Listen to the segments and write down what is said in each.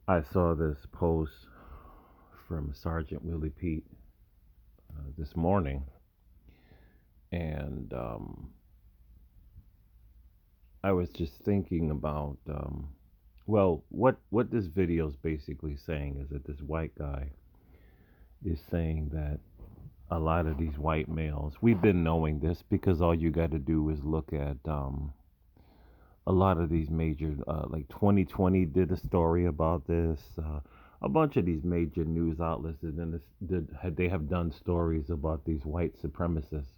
I saw this post from Sergeant Willie Pete this morning, and I was just thinking about, well, what this video is basically saying is that this white guy is saying that a lot of these white males, we've been knowing this because all you got to do is look at a lot of these major, like 2020 did a story about this. A bunch of these major news outlets they have done stories about these white supremacists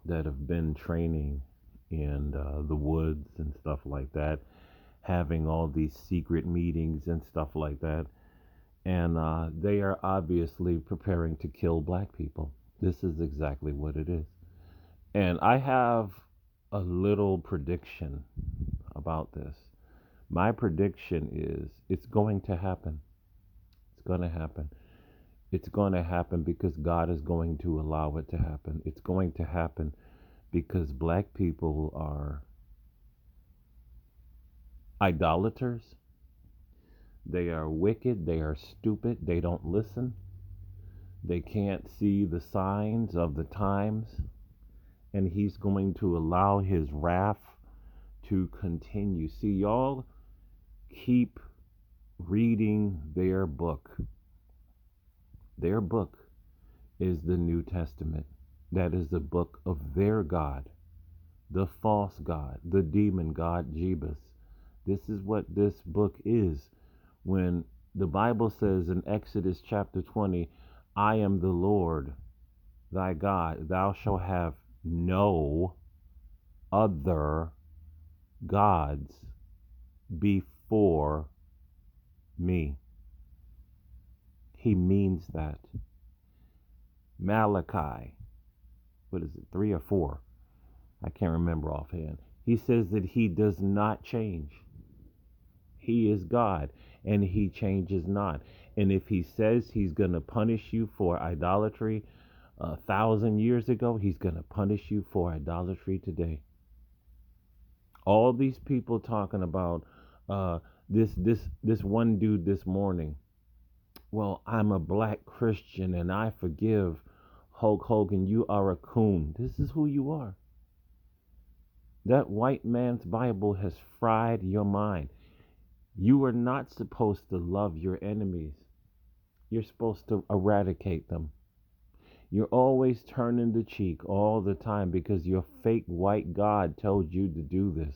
that have been training in the woods and stuff like that, having all these secret meetings and stuff like that, and they are obviously preparing to kill black people. This is exactly what it is, and I have a little prediction about this. My prediction is it's going to happen. It's going to happen. It's going to happen because God is going to allow it to happen. It's going to happen because black people are idolaters. They are wicked. They are stupid. They don't listen. They can't see the signs of the times. And He's going to allow His wrath to continue. See, y'all keep reading their book. Their book is the New Testament. That is the book of their God, the false God, the demon God, Jebus. This is what this book is. When the Bible says in Exodus chapter 20, I am the Lord thy God, thou shalt have no other gods before me. He means that. Malachi, what is it, 3 or 4? I can't remember offhand. He says that he does not change. He is God and he changes not. And if he says he's going to punish you for idolatry 1,000 years ago, he's going to punish you for idolatry today. All these people talking about uh, this one dude this morning. Well, I'm a black Christian and I forgive Hulk Hogan. You are a coon. This is who you are. That white man's Bible has fried your mind. You are not supposed to love your enemies. You're supposed to eradicate them. You're always turning the cheek all the time because your fake white God told you to do this.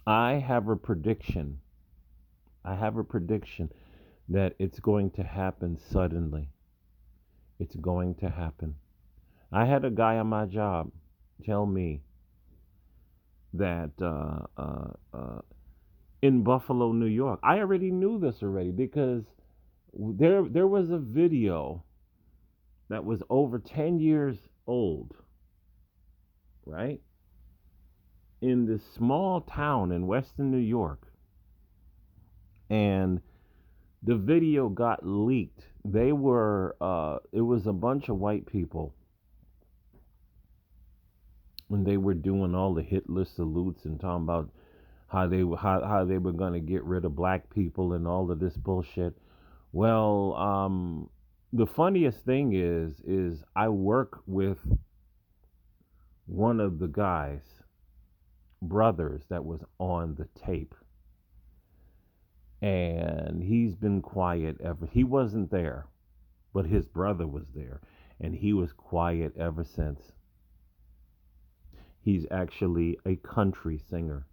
I have a prediction. I have a prediction that it's going to happen suddenly. It's going to happen. I had a guy on my job tell me that in Buffalo, New York, I already knew this already because there was a video that was over 10 years old, right? In this small town in Western New York. And the video got leaked. It was a bunch of white people when they were doing all the Hitler salutes and talking about how they were going to get rid of black people and all of this bullshit. Well, the funniest thing is I work with one of the guys brothers that was on the tape, and he's been quiet ever. He wasn't there, but his brother was there, and he was quiet ever since. He's actually a country singer.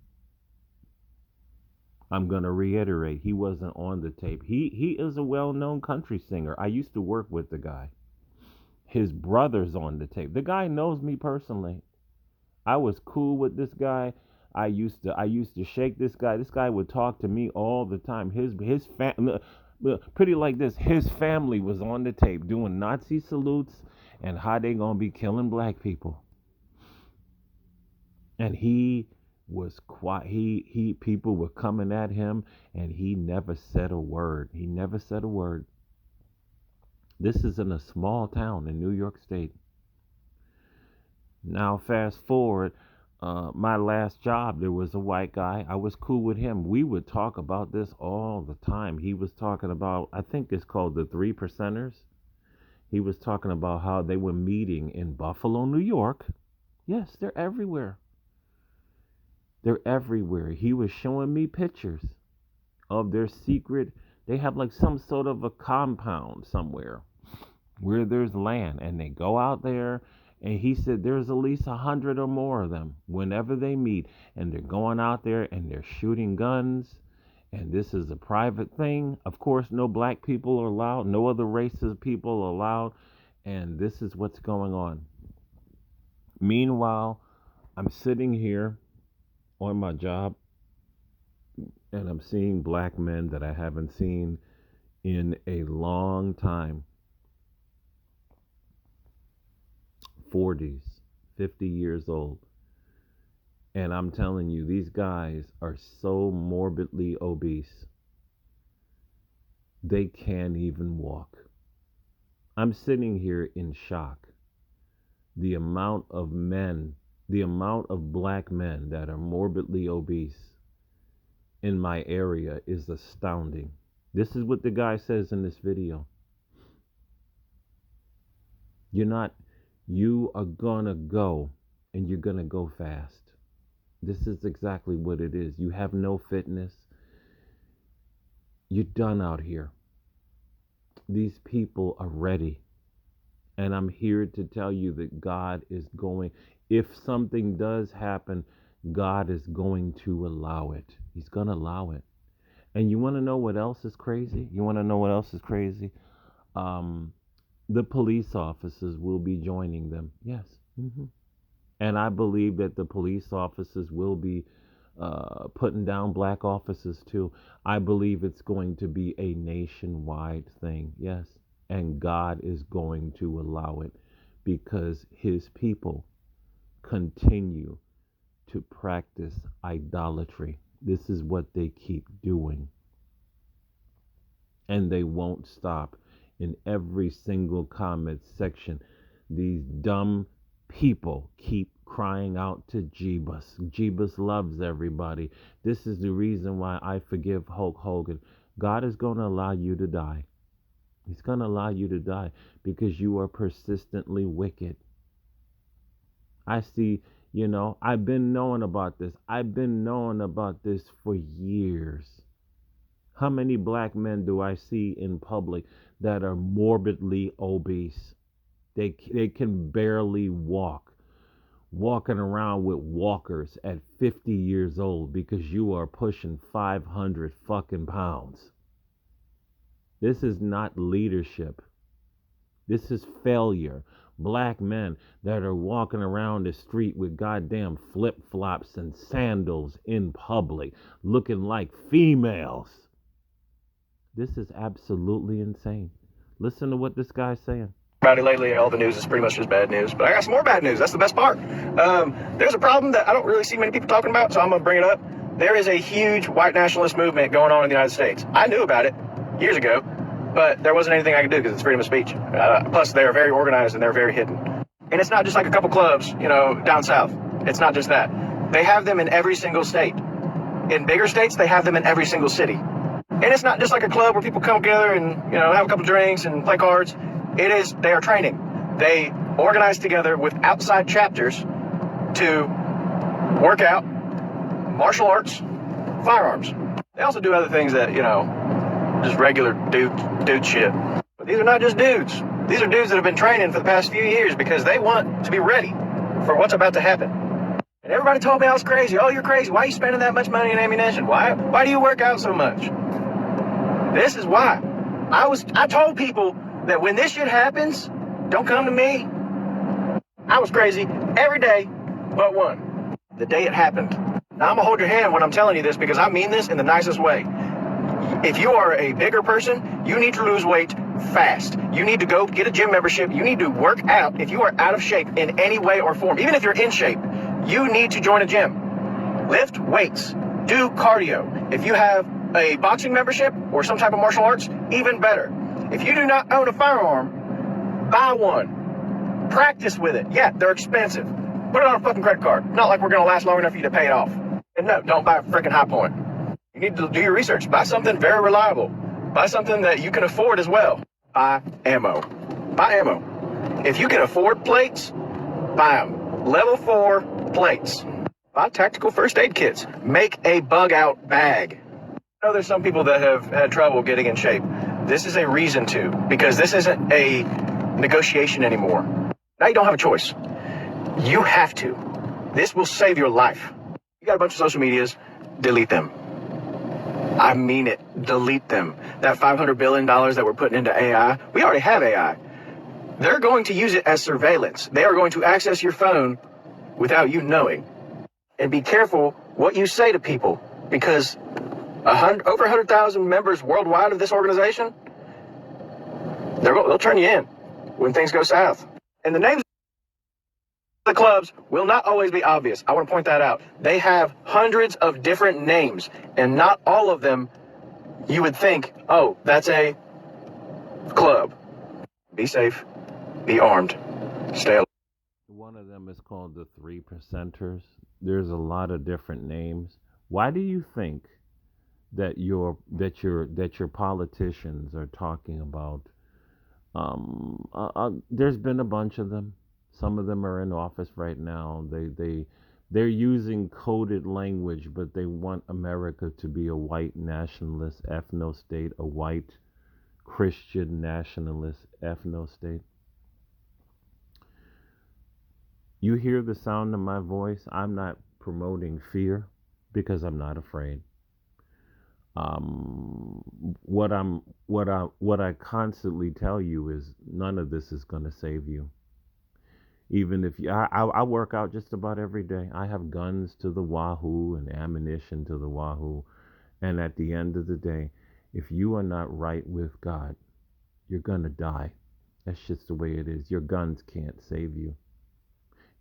I'm going to reiterate, he wasn't on the tape. He is a well-known country singer. I used to work with the guy. His brother's on the tape. The guy knows me personally. I was cool with this guy. I used to shake this guy. This guy would talk to me all the time. His family, pretty like this. His family was on the tape doing Nazi salutes and how they gonna be killing black people. And he was quiet. He people were coming at him, and he never said a word. He never said a word. This is in a small town in New York State. Now fast forward. My last job, there was a white guy. I was cool with him. We would talk about this all the time. He was talking about, I think it's called the Three Percenters. He was talking about how they were meeting in Buffalo, New York. Yes, they're everywhere. They're everywhere. He was showing me pictures of their secret. They have like some sort of a compound somewhere where there's land, and they go out there. And he said there's at least 100 or more of them whenever they meet, and they're going out there and they're shooting guns. And this is a private thing. Of course, no black people are allowed, no other races of people are allowed. And this is what's going on. Meanwhile, I'm sitting here on my job, and I'm seeing black men that I haven't seen in a long time, 40s, 50 years old. And I'm telling you, these guys are so morbidly obese, they can't even walk. I'm sitting here in shock. The amount of men, the amount of black men that are morbidly obese in my area is astounding. This is what the guy says in this video. You're not, you are gonna go, and you're gonna go fast. This is exactly what it is. You have no fitness. You're done out here. These people are ready. And I'm here to tell you that God is going, if something does happen, God is going to allow it. He's going to allow it. And you want to know what else is crazy? You want to know what else is crazy? The police officers will be joining them. Yes. And I believe that the police officers will be putting down black officers too. I believe it's going to be a nationwide thing. Yes. And God is going to allow it because his people continue to practice idolatry. This is what they keep doing. And they won't stop. In every single comment section, these dumb people keep crying out to Jeebus. Jeebus loves everybody. This is the reason why I forgive Hulk Hogan. God is going to allow you to die. He's going to allow you to die because you are persistently wicked. I see, I've been knowing about this. I've been knowing about this for years. How many black men do I see in public that are morbidly obese? They can barely walk. Walking around with walkers at 50 years old because you are pushing 500 fucking pounds. This is not leadership. This is failure. Black men that are walking around the street with goddamn flip-flops and sandals in public, looking like females. This is absolutely insane. Listen to what this guy's saying. About it lately, all the news is pretty much just bad news. But I got some more bad news. That's the best part. There's a problem that I don't really see many people talking about, so I'm going to bring it up. There is a huge white nationalist movement going on in the United States. I knew about it years ago, but there wasn't anything I could do because it's freedom of speech. Plus, they're very organized and they're very hidden. And it's not just like a couple clubs, down south. It's not just that. They have them in every single state. In bigger states, they have them in every single city. And it's not just like a club where people come together and, have a couple drinks and play cards. They are training. They organize together with outside chapters to work out, martial arts, firearms. They also do other things that, just regular dude shit. But these are not just dudes. These are dudes that have been training for the past few years because they want to be ready for what's about to happen. And everybody told me I was crazy. Oh, you're crazy. Why are you spending that much money on ammunition? Why do you work out so much? This is why. I told people that when this shit happens, don't come to me. I was crazy every day but one. The day it happened. Now, I'm going to hold your hand when I'm telling you this because I mean this in the nicest way. If you are a bigger person, you need to lose weight fast. You need to go get a gym membership. You need to work out. If you are out of shape in any way or form, even if you're in shape, you need to join a gym. Lift weights. Do cardio. If you have a boxing membership or some type of martial arts, even better. If you do not own a firearm, buy one. Practice with it. Yeah, they're expensive. Put it on a fucking credit card. Not like we're going to last long enough for you to pay it off. And no, don't buy a freaking High Point. You need to do your research. Buy something very reliable. Buy something that you can afford as well. Buy ammo. Buy ammo. If you can afford plates, buy them. Level 4 plates. Buy tactical first aid kits. Make a bug out bag. I know there's some people that have had trouble getting in shape. This is a reason to, because this isn't a negotiation anymore. Now you don't have a choice. You have to. This will save your life. You got a bunch of social medias, delete them. I mean it. Delete them. That $500 billion that we're putting into AI, we already have AI. They're going to use it as surveillance. They are going to access your phone without you knowing. And be careful what you say to people, because over 100,000 members worldwide of this organization, they'll turn you in when things go south. And the names of the clubs will not always be obvious. I want to point that out. They have hundreds of different names, and not all of them you would think, oh, that's a club. Be safe, be armed, stay alive. One of them is called the Three Percenters. There's a lot of different names. Why do you think that your politicians are talking about? There's been a bunch of them. Some of them are in office right now. They're using coded language, but they want America to be a white nationalist ethno state, a white Christian nationalist ethno state. You hear the sound of my voice. I'm not promoting fear because I'm not afraid. What I constantly tell you is none of this is going to save you. Even if I work out just about every day. I have guns to the wahoo and ammunition to the wahoo. And at the end of the day, if you are not right with God, you're going to die. That's just the way it is. Your guns can't save you.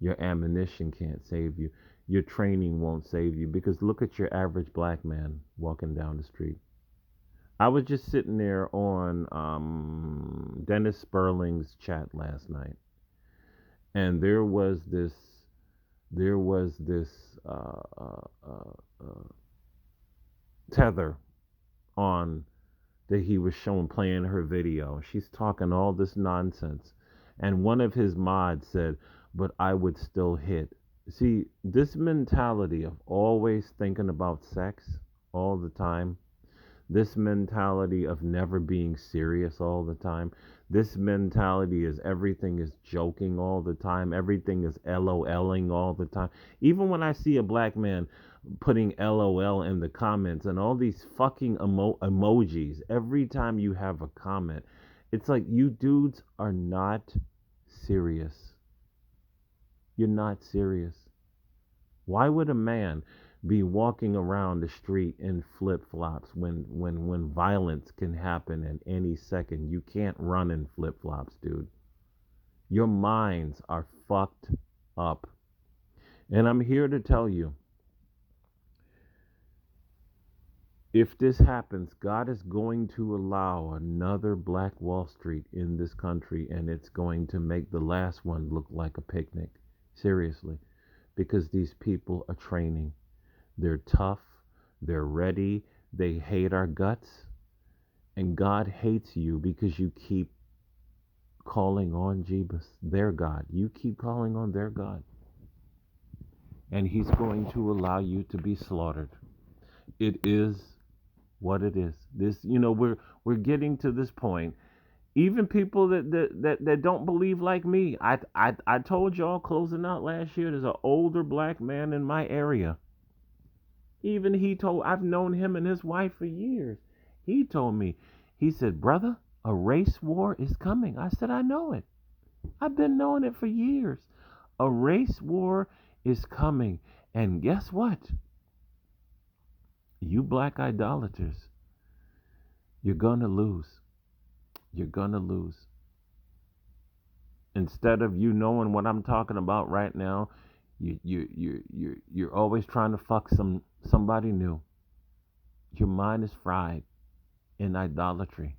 Your ammunition can't save you. Your training won't save you, because look at your average black man walking down the street. I was just sitting there on Dennis Sperling's chat last night, and there was this uh, uh, uh, uh, tether on that he was showing, playing her video. She's talking all this nonsense, and one of his mods said, "But I would still hit." See, this mentality of always thinking about sex all the time, this mentality of never being serious all the time, this mentality is everything is joking all the time, everything is LOLing all the time. Even when I see a black man putting LOL in the comments and all these fucking emojis, every time you have a comment, it's like, you dudes are not serious. You're not serious. Why would a man be walking around the street in flip flops when violence can happen at any second? You can't run in flip flops, dude. Your minds are fucked up. And I'm here to tell you, if this happens, God is going to allow another Black Wall Street in this country, and it's going to make the last one look like a picnic. Seriously. Because these people are training. They're tough. They're ready. They hate our guts. And God hates you because you keep calling on Jebus, their God. You keep calling on their God. And he's going to allow you to be slaughtered. It is what it is. This, we're getting to this point. Even people that don't believe like me. I told y'all closing out last year, there's an older black man in my area. Even I've known him and his wife for years. He told me, he said, "Brother, a race war is coming." I said, "I know it. I've been knowing it for years. A race war is coming. And guess what? You black idolaters, you're going to lose. You're going to lose. Instead of you knowing what I'm talking about right now, you're always trying to fuck somebody new. Your mind is fried in idolatry.